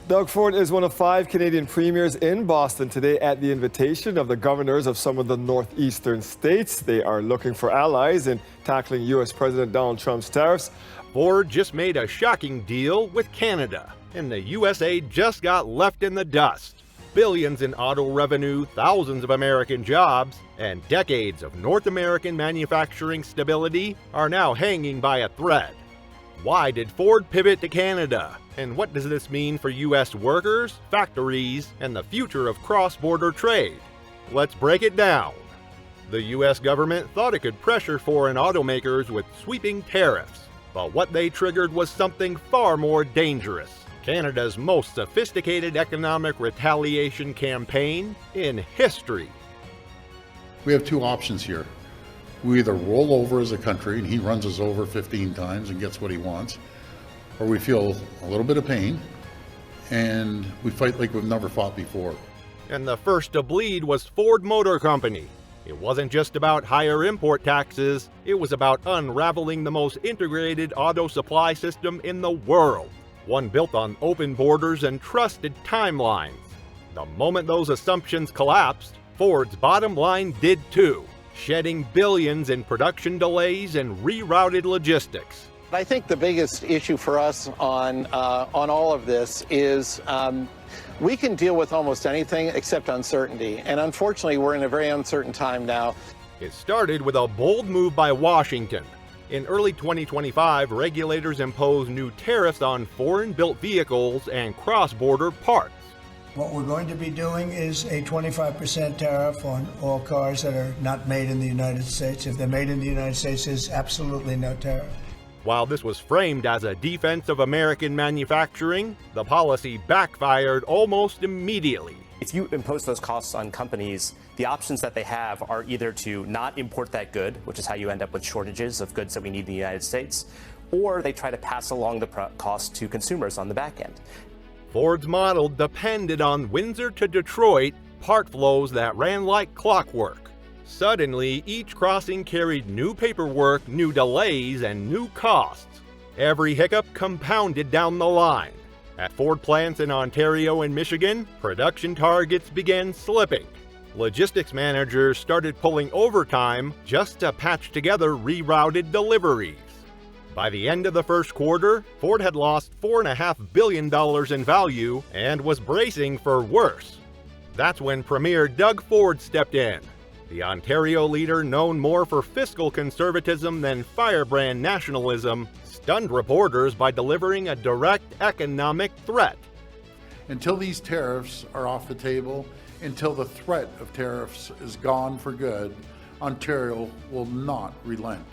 Doug Ford is one of 5 Canadian premiers in Boston today at the invitation of the governors of some of the northeastern states. They are looking for allies in tackling U.S. President Donald Trump's tariffs. Ford just made a shocking deal with Canada, and the USA just got left in the dust. Billions in auto revenue, thousands of American jobs, and decades of North American manufacturing stability are now hanging by a thread. Why did Ford pivot to Canada? And what does this mean for U.S. workers, factories, and the future of cross-border trade? Let's break it down. The U.S. government thought it could pressure foreign automakers with sweeping tariffs, but what they triggered was something far more dangerous. Canada's most sophisticated economic retaliation campaign in history. We have 2 options here. We either roll over as a country and he runs us over 15 times and gets what he wants, or we feel a little bit of pain and we fight like we've never fought before. And the first to bleed was Ford Motor Company. It wasn't just about higher import taxes, it was about unraveling the most integrated auto supply system in the world, one built on open borders and trusted timelines. The moment those assumptions collapsed, Ford's bottom line did too, shedding billions in production delays and rerouted logistics. I think the biggest issue for us on all of this is we can deal with almost anything except uncertainty. And unfortunately, we're in a very uncertain time now. It started with a bold move by Washington. In early 2025, regulators imposed new tariffs on foreign-built vehicles and cross-border parts. What we're going to be doing is a 25% tariff on all cars that are not made in the United States. If they're made in the United States, there's absolutely no tariff. While this was framed as a defense of American manufacturing, the policy backfired almost immediately. If you impose those costs on companies, the options that they have are either to not import that good, which is how you end up with shortages of goods that we need in the United States, or they try to pass along the cost to consumers on the back end. Ford's model depended on Windsor to Detroit part flows that ran like clockwork. Suddenly, each crossing carried new paperwork, new delays, and new costs. Every hiccup compounded down the line. At Ford plants in Ontario and Michigan, production targets began slipping. Logistics managers started pulling overtime just to patch together rerouted deliveries. By the end of the first quarter, Ford had lost $4.5 billion in value and was bracing for worse. That's when Premier Doug Ford stepped in. The Ontario leader, known more for fiscal conservatism than firebrand nationalism, stunned reporters by delivering a direct economic threat. Until these tariffs are off the table, until the threat of tariffs is gone for good, Ontario will not relent.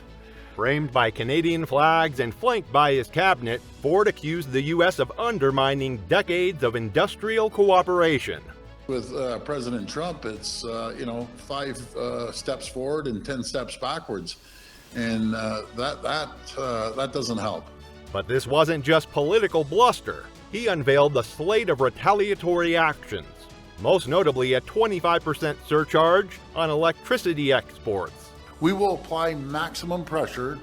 Framed by Canadian flags and flanked by his cabinet, Ford accused the U.S. of undermining decades of industrial cooperation. With President Trump, it's 5 steps forward and 10 steps backwards, and that doesn't help. But this wasn't just political bluster. He unveiled a slate of retaliatory actions, most notably a 25% surcharge on electricity exports. We will apply maximum pressure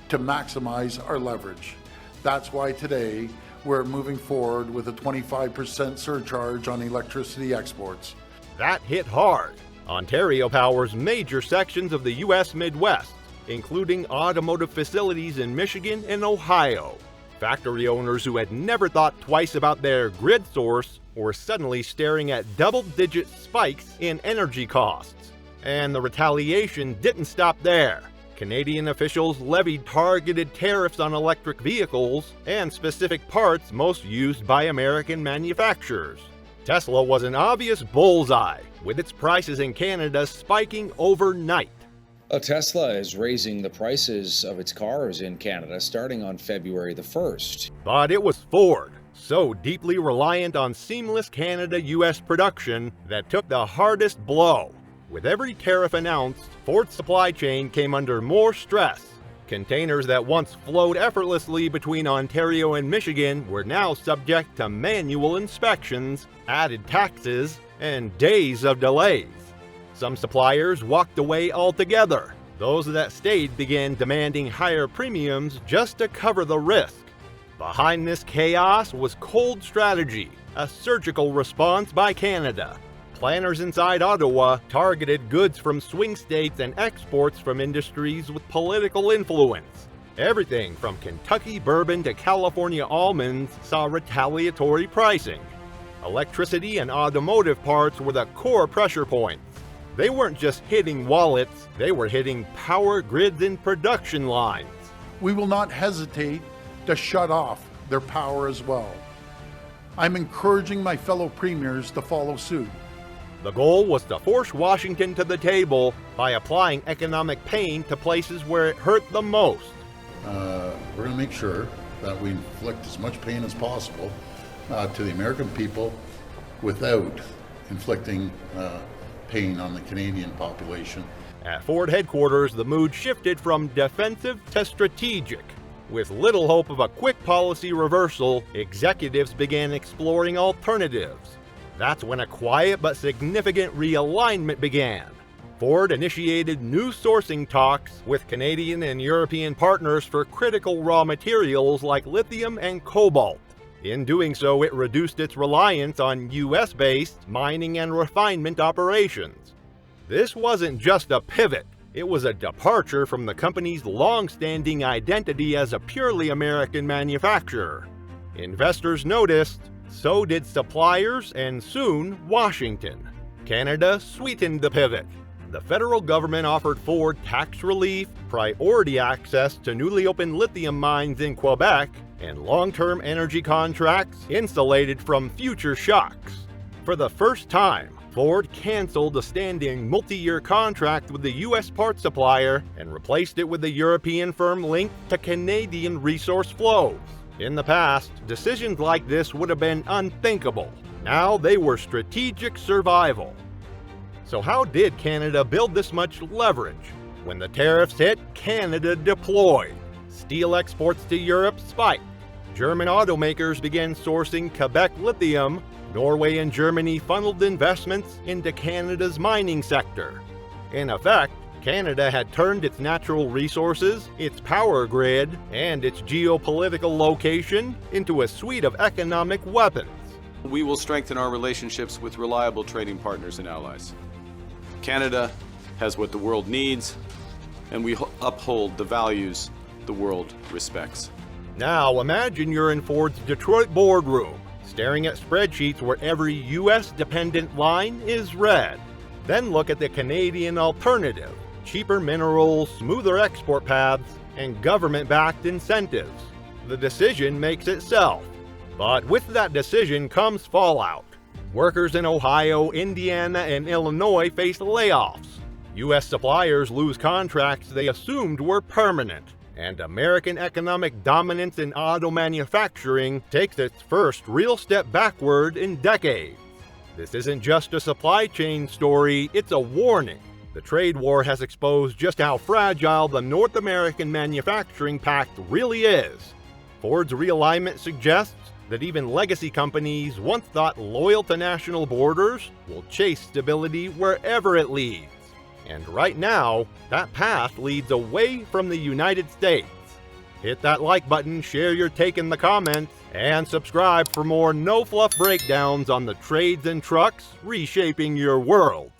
to maximize our leverage. That's why today we're moving forward with a 25% surcharge on electricity exports. That hit hard. Ontario powers major sections of the U.S. Midwest, including automotive facilities in Michigan and Ohio. Factory owners who had never thought twice about their grid source were suddenly staring at double-digit spikes in energy costs. And the retaliation didn't stop there. Canadian officials levied targeted tariffs on electric vehicles and specific parts most used by American manufacturers. Tesla was an obvious bullseye, with its prices in Canada spiking overnight. Tesla is raising the prices of its cars in Canada starting on February the 1st. But it was Ford, so deeply reliant on seamless Canada-US production, that took the hardest blow. With every tariff announced, Ford's supply chain came under more stress. Containers that once flowed effortlessly between Ontario and Michigan were now subject to manual inspections, added taxes, and days of delays. Some suppliers walked away altogether. Those that stayed began demanding higher premiums just to cover the risk. Behind this chaos was cold strategy, a surgical response by Canada. Planners inside Ottawa targeted goods from swing states and exports from industries with political influence. Everything from Kentucky bourbon to California almonds saw retaliatory pricing. Electricity and automotive parts were the core pressure points. They weren't just hitting wallets, they were hitting power grids and production lines. We will not hesitate to shut off their power as well. I'm encouraging my fellow premiers to follow suit. The goal was to force Washington to the table by applying economic pain to places where it hurt the most. We're going to make sure that we inflict as much pain as possible to the American people without inflicting pain on the Canadian population. At Ford headquarters, the mood shifted from defensive to strategic. With little hope of a quick policy reversal, executives began exploring alternatives. That's when a quiet but significant realignment began. Ford initiated new sourcing talks with Canadian and European partners for critical raw materials like lithium and cobalt. In doing so, it reduced its reliance on US-based mining and refinement operations. This wasn't just a pivot, it was a departure from the company's long-standing identity as a purely American manufacturer. Investors noticed, so did suppliers, and soon Washington. Canada sweetened the pivot. The federal government offered Ford tax relief, priority access to newly opened lithium mines in Quebec, and long-term energy contracts insulated from future shocks. For the first time, Ford canceled a standing multi-year contract with the U.S. parts supplier and replaced it with a European firm linked to Canadian resource flows. In the past, decisions like this would have been unthinkable. Now they were strategic survival. So how did Canada build this much leverage? When the tariffs hit, Canada deployed. Steel exports to Europe spiked. German automakers began sourcing Quebec lithium. Norway and Germany funneled investments into Canada's mining sector. In effect, Canada had turned its natural resources, its power grid, and its geopolitical location into a suite of economic weapons. We will strengthen our relationships with reliable trading partners and allies. Canada has what the world needs, and we uphold the values the world respects. Now imagine you're in Ford's Detroit boardroom, staring at spreadsheets where every US-dependent line is red. Then look at the Canadian alternative: cheaper minerals, smoother export paths, and government-backed incentives. The decision makes itself. But with that decision comes fallout. Workers in Ohio, Indiana, and Illinois face layoffs. U.S. suppliers lose contracts they assumed were permanent. And American economic dominance in auto manufacturing takes its first real step backward in decades. This isn't just a supply chain story, it's a warning. The trade war has exposed just how fragile the North American manufacturing pact really is. Ford's realignment suggests that even legacy companies once thought loyal to national borders will chase stability wherever it leads. And right now, that path leads away from the United States. Hit that like button, share your take in the comments, and subscribe for more no-fluff breakdowns on the trades and trucks reshaping your world.